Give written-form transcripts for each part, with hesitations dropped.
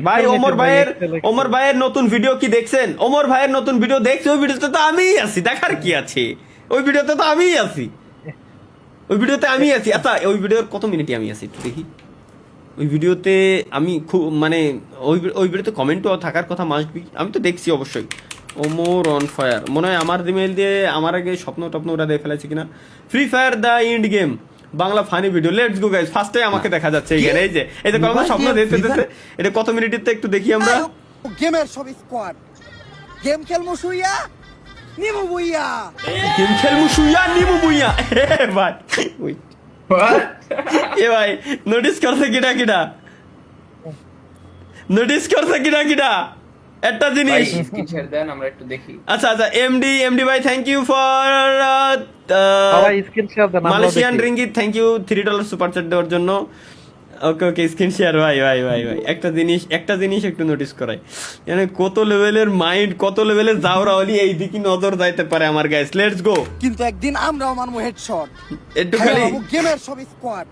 ভাই ওমর ভাইয়ের নতুন ভিডিও কি দেখছেন? ওমর ভাইয়ের নতুন ভিডিও দেখছি, ওই ভিডিওতে তো আমিই আছি, দেখার কি আছে? ওই ভিডিওতে তো আমিই আছি, ওই ভিডিওতে আমি আছি। আচ্ছা ওই ভিডিওর কত মিনিটে আমি আছি একটু দেখি। ওই ভিডিওতে আমি খুব মানে ওই ভিডিওতে কমেন্টও থাকার কথা মাস্ট বি, আমি তো দেখছি অবশ্যই। ওমর অন ফায়ার মনে হয় আমার ইমেল দিয়ে আমার আগে স্বপ্ন টপ্ন ওরা দেখে ফেলেছে কিনা। Free fire the ইন্ড game Bangla funny video, let's go guys. ফার্স্টে আমাকে দেখা যাচ্ছে এখানে, এই যে কলমা স্বপ্ন দেখতেছে। এটা কত মিনিটের তো একটু দেখি আমরা। গেমের সব স্কোয়াড গেম খেলমু শুইয়া নিমু বুইয়া গেম খেলমু শুইয়া নিমু বুইয়া। ভাই এ ভাই নোটিস করছে কিনা কিনা, নোটিস করছে কিনা কিনা একটা জিনিস। স্ক্রিনশট দেন আমরা একটু দেখি। আচ্ছা আচ্ছা এমডি ভাই থ্যাংক ইউ ফর সবাই স্ক্রিনশট দেন, Malaysian ringgit, thank you $3 super chat দেওয়ার জন্য। Okay screen share. ভাই একটা জিনিস একটু নোটিস করাই, মানে কত লেভেলের মাইন্ড, কত লেভেলের জাউরা হলি এই দিকে নজর যাইতে পারে আমার গাইস। Let's go. কিন্তু একদিন আমরাও মারমু হেডশট একটু খালি গেমের সব স্কোয়াড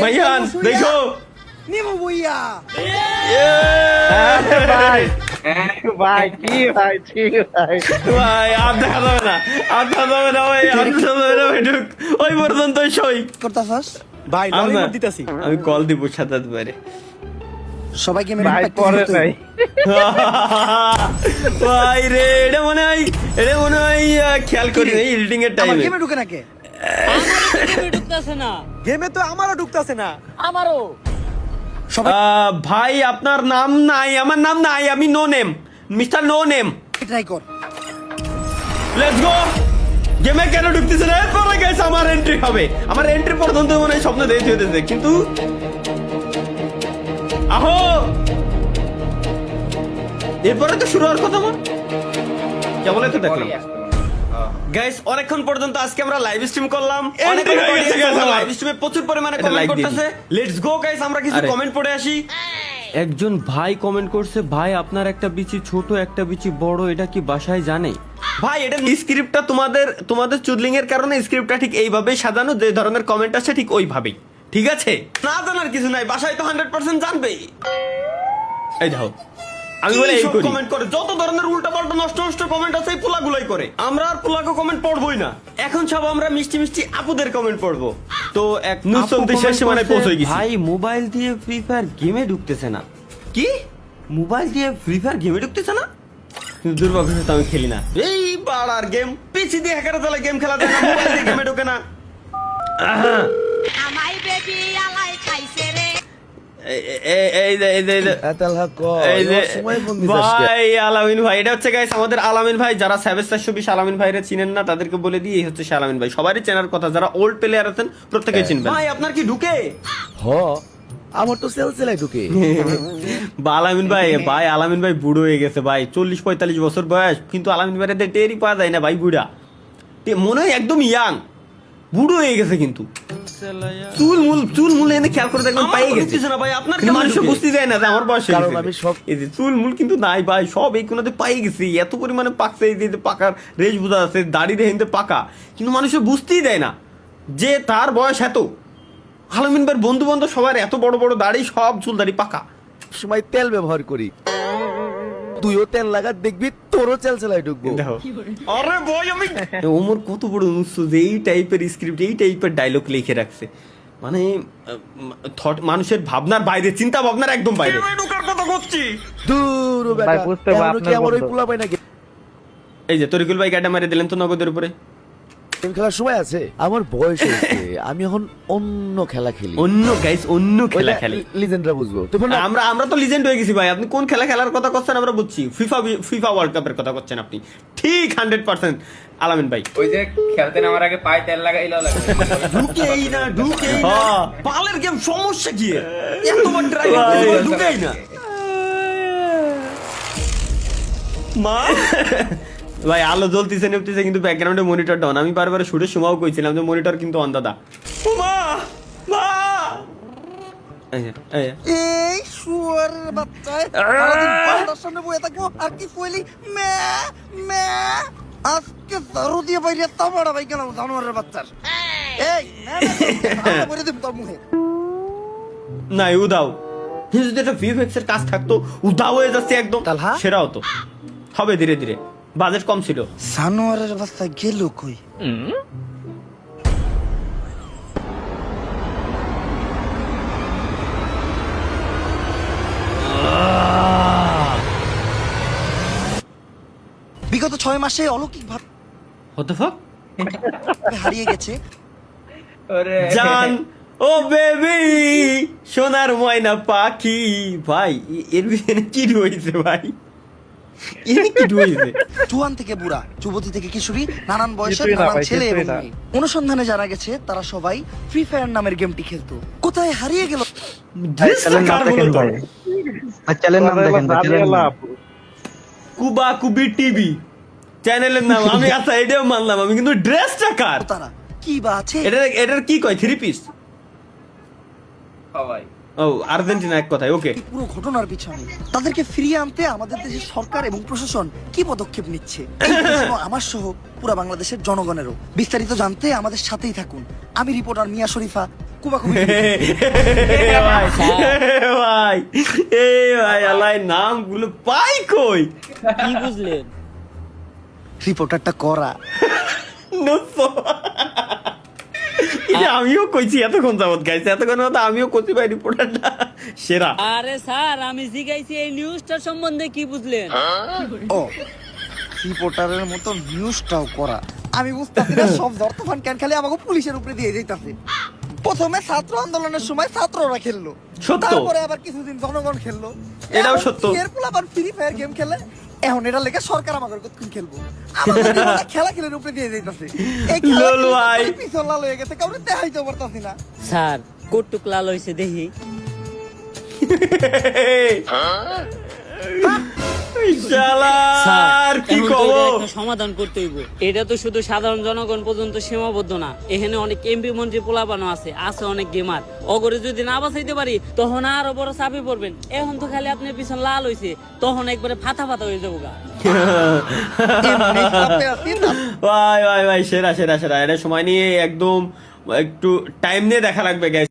ভাইয়ান দেখো নিমু বুইয়া। ভাই ভাই কি ভাই ঠিক ভাই ভাই আর দেখা যাবে না, আর দেখা যাবে না ভাই, আর দেখা যাবে না ভাই, ঢুক ওই পর্যন্ত সই করতাছস ভাই আমি ললিপপ দিতাছি। আমি কল দিব সাদাত বাইরে। সবাই গেমের ভাই পরে নাই ভাই রে এটা মনে হয় খেয়াল করি এই এডিটিং এর আমার টাইমে। গেমে ঢুকে নাকে গেমে তো আমারও ঢুকতাছে না। আমারও ভাই আপনার নাম নাই, আমার নাম নাই, আমি no name, mister no name. Try কর লেটস গো। গেমে কেন ঢুকতেছে না? এরপরে গাইস আমার এন্ট্রি হবে, আমার এন্ট্রি পর্যন্ত মনে হয় স্বপ্ন দেখতে হতেছে, কিন্তু আহো এরপরে তো শুরু হওয়ার কথা। আমার কেবল তো দেখলাম গাইস অনেকক্ষণ পর্যন্ত আজকে আমরা লাইভ স্ট্রিম করলাম, এন্ট্রি হয়ে গেছে গাইস। লাইভ স্ট্রিমে প্রচুর পরিমাণে কমেন্ট করতেছে। লেটস গো গাইস, আমরা কিছু কমেন্ট পড়ে আসি। একজন ভাই কমেন্ট করছে, ভাই আপনার একটা বিচি ছোট একটা বিচি বড়, এটা কি বাসায় জানে? ভাই এটা স্ক্রিপ্টটা তোমাদের চুদলিং এর কারণে স্ক্রিপ্টটা ঠিক এইভাবেই সাজানো, যে ধরনের কমেন্ট আসে ঠিক ওইভাবেই, ঠিক আছে? না জানার কিছু নাই, বাসায় তো 100% জানবেই। এই দেখো আমি বলে এই কমেন্ট করে যত ধরনের উল্টাপাল্টা নষ্ট কমেন্ট আছে এই পোলাগুলাই করে। আমরা আর পোলাকে কমেন্ট পড়বই না, এখন সব আমরা মিষ্টি মিষ্টি আপুদের কমেন্ট পড়বো। তো এক নুসন্তি শেষ সীমানায় পৌঁছে গেছি। ভাই মোবাইল দিয়ে ফ্রি ফায়ার গেমে ঢুকতেছে না। কি মোবাইল দিয়ে ফ্রি ফায়ার গেমে ঢুকতেছে না? কিন্তু দুর্ভাগ্যবশত আমি খেলি না এই বাড়ার গেম। পিসি দিয়ে হ্যাকারে চলে গেম খেলা যায় না, মোবাইল দিয়ে গেমে ঢোকে না। আমাই বেবি আলাই খাইছে রে। ভাই আলামিন ভাই, এটা হচ্ছে গাইস আমাদের আলামিন ভাই। যারা সাবেস 420 আলামিন ভাইরে চিনেন না তাদেরকে বলে দিই, এই হচ্ছে সে আলামিন ভাই। সবারই চেনার কথা, যারা ওল্ড প্লেয়ার আছেন প্রত্যেকেই চিনবেন। ভাই আপনার কি ঢুকে? আমার তো সেলসেলাই ঢুকে। আলামিন ভাই আলামিন ভাই বুড়ো হয়ে গেছে ভাই, 40-45 বছর বয়স, কিন্তু আলামিন ভাইরে টেরই পাওয়া যায় না ভাই, বুড়া মনে হয় একদম ইয়াং, বুড়ো হয়ে গেছে। কিন্তু চুল মূল এনে খেয়াল করে দেখবেন পাই গেছে না ভাই। আপনার মানুষ বুঝতে যায় না যে আমার বয়স হয়ে গেছে। এই যে চুল মূল কিন্তু নাই ভাই, সব এই কোনাতে পাই গেছে, এত পরিমাণে পাকছে। এই যে পাকার রেশ বোঝা আছে, দাড়ি রেহিনতে পাকা, কিন্তু মানুষ বুঝতেই দেয় না যে তার বয়স এত। আলামিন ভাইয়ের বন্ধু বান্ধব সবার এত বড় বড় দাড়ি, সব চুল দাড়ি পাকা। সময় তেল ব্যবহার করি, তুইও তেল লাগা দেখবি তোরও সেলসেলাই ঢুকবো। আরে ভাই আমি ওমর কত বড় নুসু যে এই টাইপের স্ক্রিপ্ট, এই টাইপের ডায়লগ লিখে রাখছে, মানে মানুষের ভাবনার বাইরে, চিন্তা ভাবনার একদম বাইরে। ঢোকার কথা করছি দূর বেটা, ভাই বুঝতে পারলাম এমনও কি আমার ওই পোলা পাই নাকি? এই যে তরিকুল ভাই গাড্ডা মারি দিলেন তো নগদের উপরে। গেম খেলার সময় আছে, আমার বয়স হয়েছে, আমি এখন অন্য খেলা খেলি। অন্য খেলা খেলি, লিজেন্ডরা বুঝবো। আমরা তো লিজেন্ড হয়ে গেছি ভাই। আপনি কোন খেলা খেলার কথা করছেন আমরা বুঝছি, ফিফা ওয়ার্ল্ড কাপের কথা করছেন আপনি, ঠিক 100% আলামিন ভাই। ওই যে খেলতে নামার আগে পায়ে তেল লাগাইলো লাগে। ঢুকেই না পালের গেম, সমস্যা কি এতবার ট্রাই ঢুকেই না মা। ভাই আলো জ্বলতেছে নিপতেছে, কিন্তু ব্যাকগ্রাউন্ডে মনিটর ডাউন। আমি বারবার শুটের সময়ও কইছিলাম যে মনিটর কিন্তু অন দাদা। এই শুয়ারের বাচ্চায় সারাদিন পাল্টার সামনে বসে থাকবো আর কি কইলি মে মে আজকে দারু দিয়ে বাইরে তামাড়া ভাই গেলাম জানোয়ারের বাচ্চার। এই বলে দিম তোর মুখে নাই উদাও যদি একটা ভিএফএক্স এর কাজ থাকতো উধাও হয়ে যাচ্ছে একদম, তালহা? সেরা হতো। হবে ধীরে ধীরে, বাজেট কম ছিল। জানোয়ারের বাচ্চা গেল কই? বিগত 6 মাসে অলৌকিক ভাবে What the fuck? হারিয়ে গেছে ওরে জান ও বেবি সোনার ময়না পাখি। ভাই এর ভিতরে কি রয়েছে ভাই, এর কি রয়েছে? জুয়ান থেকে বুড়া, যুবতী থেকে কিশোরী, নানান বয়সের কিছুই না নানান ভাই, ছেলে এবং কিছুই না। মেয়ে। অনুসন্ধানে জানা গেছে তারা সবাই ফ্রি ফায়ার নামের গেমটি খেলতো। কোথায় হারিয়ে গেল ড্রেসটা কার বলো তো? কুবা কুবি টিভি চ্যানেলের নাম আমি, আচ্ছা এটাও মানলাম আমি, কিন্তু ড্রেসটা কার? তারা? কি বা আছে? এটার কি কয়, 3 পিস? সবাই ও আর্জেন্টিনা এক কথায়, ওকে। এই পুরো ঘটনার পিছনে তাদেরকে ফিরিয়ে আনতে আমাদের দেশের সরকার এবং প্রশাসন কি পদক্ষেপ নিচ্ছে, এই প্রশ্ন আমার সহ পুরো বাংলাদেশের জনগণেরও। বিস্তারিত জানতে আমাদের সাথেই থাকুন। আমি রিপোর্টার মিয়া শরীফা, কুবাকুবি। ভাই ভাই ভাই আল্লাহ নামগুলো পাই কই? কি বুঝলেন? রিপোর্টারটা করা। নসো। এটা আমিও কইছি এতক্ষণ যাবত গাইছে, এতক্ষণ মতো আমিও কইছি ভাই রিপোর্টারটা সেরা। আরে স্যার, আমি জিজ্ঞাসি এই নিউজটার সম্বন্ধে কি বুঝলেন? ও রিপোর্টারের মতো নিউজটাও করা। আমি বুঝতেছি না সব দর্তফান কেন খালি আমাকে পুলিশের উপরে দিয়ে যাইতাছে। প্রথমে ছাত্র আন্দোলনের সময় ছাত্ররা খেললো, সত্য। তারপরে আবার কিছুদিন জনগণ খেললো, এটাও এখন সত্য। এরপর আবার ফ্রি ফায়ার গেম খেলে। এখন এটা লেগে সরকার আমাকে কতক্ষণ খেলবো, আমাদের জীবনটা খেলা খেলের উপরে দিয়ে যাইতাছে। এই খেলা লল ভাই। পিছন লাল হয়ে গেছে, কাউরে দেখাইতে পারতাছি না। স্যার, কটুক লাল হয়েছে দেখি। শালার কি এখন তো কব? এটার একটা সমাধান করতে হইব। এটা তো শুধু সাধারণ জনগণ পর্যন্ত সীমাবদ্ধ না, এখানে অনেক এমপি মন্ত্রী পোলাপানো আছে অনেক গেমার। অগরে যদি না বাঁচাইতে পারি তখন আরো বড় চাপে পড়বেন। এখন তো খালি আপনার পিছন লাল হয়েছে, তখন একবারে ফাতা ফাতা হয়ে যাবো গা। এমনি চাপে আছি না। ভাই ভাই ভাই সেরা সেরা সেরা, এটা সময় নিয়ে একদম একটু টাইম নিয়ে দেখা লাগবে গাইস।